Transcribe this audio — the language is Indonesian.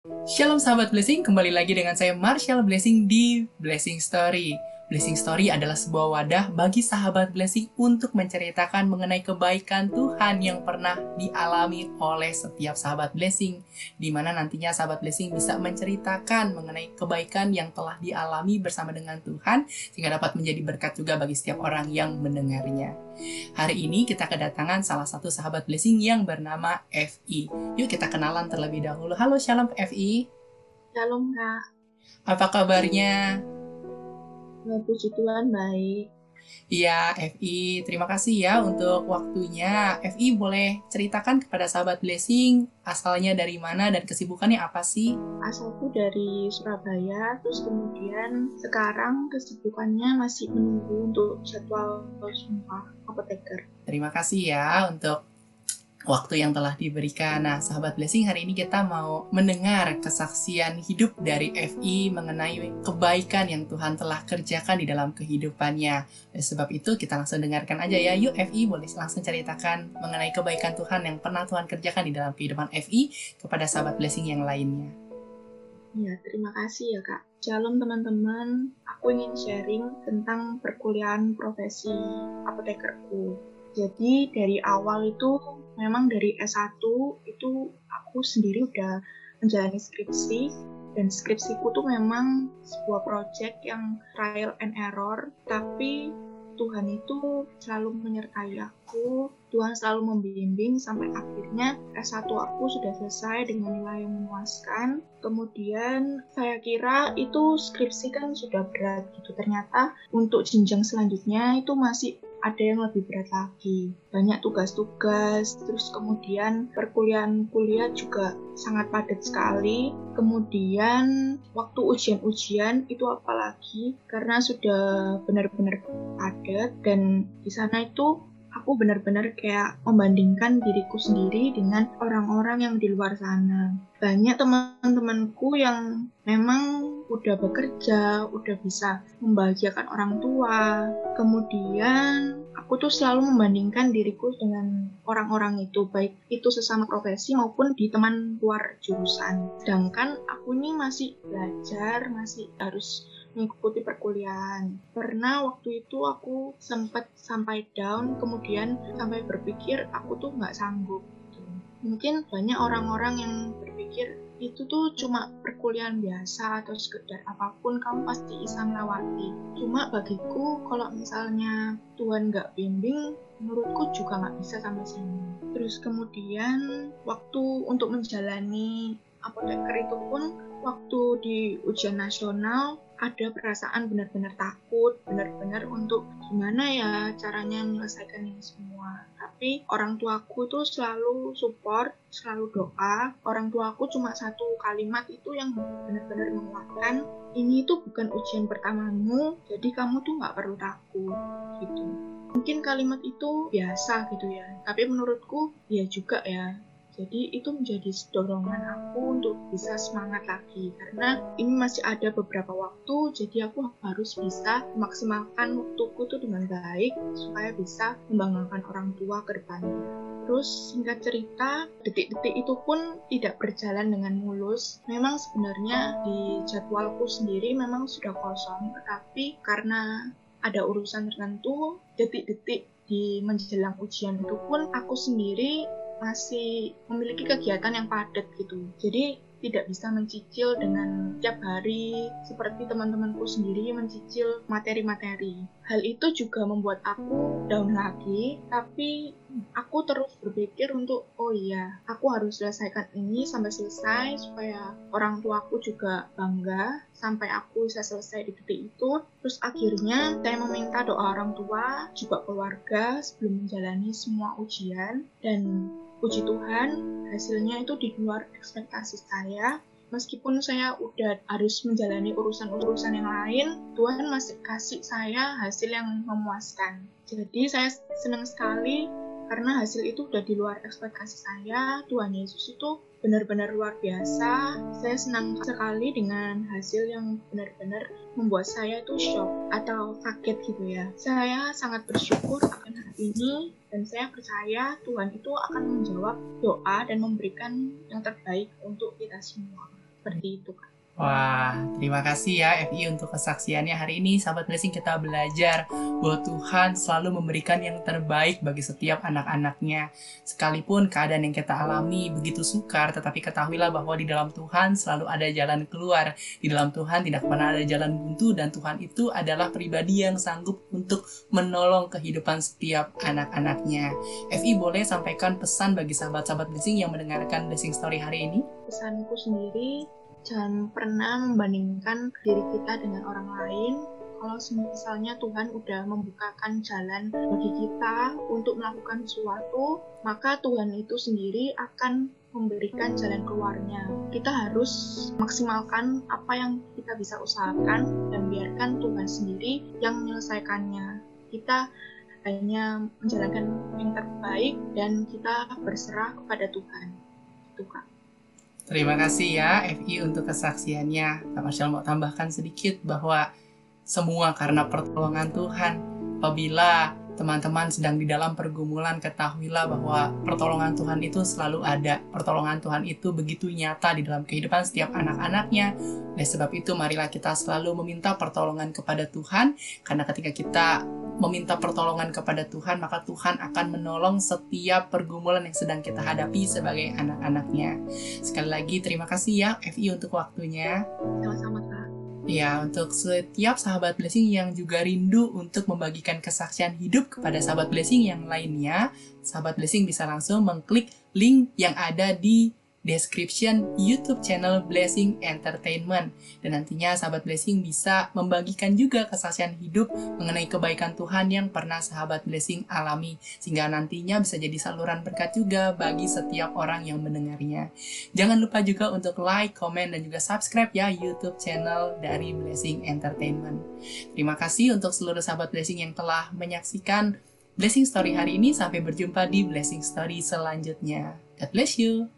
Shalom sahabat Blessing, kembali lagi dengan saya Marshall Blessing di Blessing Story. Blessing Story adalah sebuah wadah bagi sahabat Blessing untuk menceritakan mengenai kebaikan Tuhan yang pernah dialami oleh setiap sahabat Blessing, di mana nantinya sahabat Blessing bisa menceritakan mengenai kebaikan yang telah dialami bersama dengan Tuhan, sehingga dapat menjadi berkat juga bagi setiap orang yang mendengarnya. Hari ini kita kedatangan salah satu sahabat Blessing yang bernama FI. Yuk kita kenalan terlebih dahulu. Halo, Shalom FI. Shalom Kak, Apa kabarnya? puji Tuhan baik. Iya, FI, terima kasih ya untuk waktunya. FI boleh ceritakan kepada sahabat Blessing asalnya dari mana dan kesibukannya apa sih? Asalku dari Surabaya, terus kemudian sekarang kesibukannya masih menunggu untuk jadwal sumpah apoteker. Terima kasih ya untuk waktu yang telah diberikan. Nah, sahabat Blessing, hari ini kita mau mendengar kesaksian hidup dari FI mengenai kebaikan yang Tuhan telah kerjakan di dalam kehidupannya. Oleh sebab itu, kita langsung dengarkan aja ya. Yuk, FI boleh langsung ceritakan mengenai kebaikan Tuhan yang pernah Tuhan kerjakan di dalam kehidupan FI kepada sahabat Blessing yang lainnya. Ya, terima kasih ya Kak. Shalom teman-teman, aku ingin sharing tentang perkuliahan profesi apotekerku. Jadi dari awal itu memang dari S1 itu aku sendiri udah menjalani skripsi, dan skripsiku tuh memang sebuah project yang trial and error, tapi Tuhan itu selalu menyertai aku, Tuhan selalu membimbing sampai akhirnya S1 aku sudah selesai dengan nilai yang memuaskan. Kemudian saya kira itu skripsi kan sudah berat gitu, ternyata untuk jenjang selanjutnya itu masih ada yang lebih berat lagi. Banyak tugas-tugas, terus kemudian perkuliahan kuliah juga sangat padat sekali. Kemudian waktu ujian-ujian itu apalagi karena sudah benar-benar padat, dan di sana itu aku benar-benar kayak membandingkan diriku sendiri dengan orang-orang yang di luar sana. Banyak teman-temanku yang memang udah bekerja, udah bisa membahagiakan orang tua. Kemudian aku tuh selalu membandingkan diriku dengan orang-orang itu, baik itu sesama profesi maupun di teman luar jurusan. Sedangkan aku ini masih belajar, masih harus mengikuti perkuliahan. Pernah waktu itu aku sempat sampai down, kemudian sampai berpikir aku tuh nggak sanggup. Mungkin banyak orang-orang yang berpikir itu tuh cuma perkuliahan biasa atau sekedar apapun kamu pasti bisa melewati. Cuma bagiku kalau misalnya Tuhan nggak bimbing, menurutku juga nggak bisa sampai sini. Terus kemudian waktu untuk menjalani apoteker itu pun waktu di ujian nasional ada perasaan benar-benar takut, benar-benar untuk gimana ya caranya menyelesaikan ini semua. Tapi orang tuaku tuh selalu support, selalu doa. Orang tuaku cuma satu kalimat itu yang benar-benar menguatkan, ini tuh bukan ujian pertamamu, jadi kamu tuh nggak perlu takut, gitu. Mungkin kalimat itu biasa gitu ya, tapi menurutku ya juga ya. Jadi itu menjadi dorongan aku untuk bisa semangat lagi, karena ini masih ada beberapa waktu, jadi aku harus bisa memaksimalkan waktuku tuh dengan baik supaya bisa membanggakan orang tua ke depannya. Terus singkat cerita, detik-detik itu pun tidak berjalan dengan mulus. Memang sebenarnya di jadwalku sendiri memang sudah kosong, tetapi karena ada urusan tertentu, detik-detik di menjelang ujian itu pun aku sendiri masih memiliki kegiatan yang padat gitu. Jadi tidak bisa mencicil dengan tiap hari seperti teman-temanku sendiri mencicil materi-materi. Hal itu juga membuat aku down lagi, tapi aku terus berpikir untuk, oh iya, aku harus selesaikan ini sampai selesai supaya orang tuaku juga bangga sampai aku bisa selesai di titik itu. Terus akhirnya saya meminta doa orang tua, juga keluarga sebelum menjalani semua ujian, dan puji Tuhan, hasilnya itu di luar ekspektasi saya. Meskipun saya udah harus menjalani urusan-urusan yang lain, Tuhan masih kasih saya hasil yang memuaskan. Jadi saya senang sekali karena hasil itu udah di luar ekspektasi saya. Tuhan Yesus itu benar-benar luar biasa. Saya senang sekali dengan hasil yang benar-benar membuat saya itu shock atau kaget gitu ya. Saya sangat bersyukur akan hal ini, dan saya percaya Tuhan itu akan menjawab doa dan memberikan yang terbaik untuk kita semua. Seperti itu, Kak. Wah, terima kasih ya FI untuk kesaksiannya hari ini. Sahabat Blessing, kita belajar bahwa Tuhan selalu memberikan yang terbaik bagi setiap anak-anaknya. Sekalipun keadaan yang kita alami begitu sukar, tetapi ketahuilah bahwa di dalam Tuhan selalu ada jalan keluar. Di dalam Tuhan tidak pernah ada jalan buntu, dan Tuhan itu adalah pribadi yang sanggup untuk menolong kehidupan setiap anak-anaknya. FI boleh sampaikan pesan bagi sahabat-sahabat Blessing yang mendengarkan Blessing Story hari ini? Pesanku sendiri, jangan pernah membandingkan diri kita dengan orang lain. Kalau misalnya Tuhan udah membukakan jalan bagi kita untuk melakukan sesuatu, maka Tuhan itu sendiri akan memberikan jalan keluarnya. Kita harus maksimalkan apa yang kita bisa usahakan dan biarkan Tuhan sendiri yang menyelesaikannya. Kita hanya menjalankan yang terbaik dan kita berserah kepada Tuhan. Itu, Kak. Terima kasih ya FI untuk kesaksiannya. Kak Marshall mau tambahkan sedikit bahwa semua karena pertolongan Tuhan. Apabila teman-teman sedang di dalam pergumulan, ketahuilah bahwa pertolongan Tuhan itu selalu ada. Pertolongan Tuhan itu begitu nyata di dalam kehidupan setiap anak-anaknya. Oleh sebab itu, marilah kita selalu meminta pertolongan kepada Tuhan, karena ketika kita meminta pertolongan kepada Tuhan, maka Tuhan akan menolong setiap pergumulan yang sedang kita hadapi sebagai anak-anaknya. Sekali lagi, terima kasih ya FI untuk waktunya. Sama-sama, Kak. Ya, untuk setiap sahabat Blessing yang juga rindu untuk membagikan kesaksian hidup kepada sahabat Blessing yang lainnya, sahabat Blessing bisa langsung mengklik link yang ada di description YouTube channel Blessing Entertainment. Dan nantinya sahabat Blessing bisa membagikan juga kesaksian hidup mengenai kebaikan Tuhan yang pernah sahabat Blessing alami, sehingga nantinya bisa jadi saluran berkat juga bagi setiap orang yang mendengarnya. Jangan lupa juga untuk like, komen, dan juga subscribe ya YouTube channel dari Blessing Entertainment. Terima kasih untuk seluruh sahabat Blessing yang telah menyaksikan Blessing Story hari ini. Sampai berjumpa di Blessing Story selanjutnya. God bless you.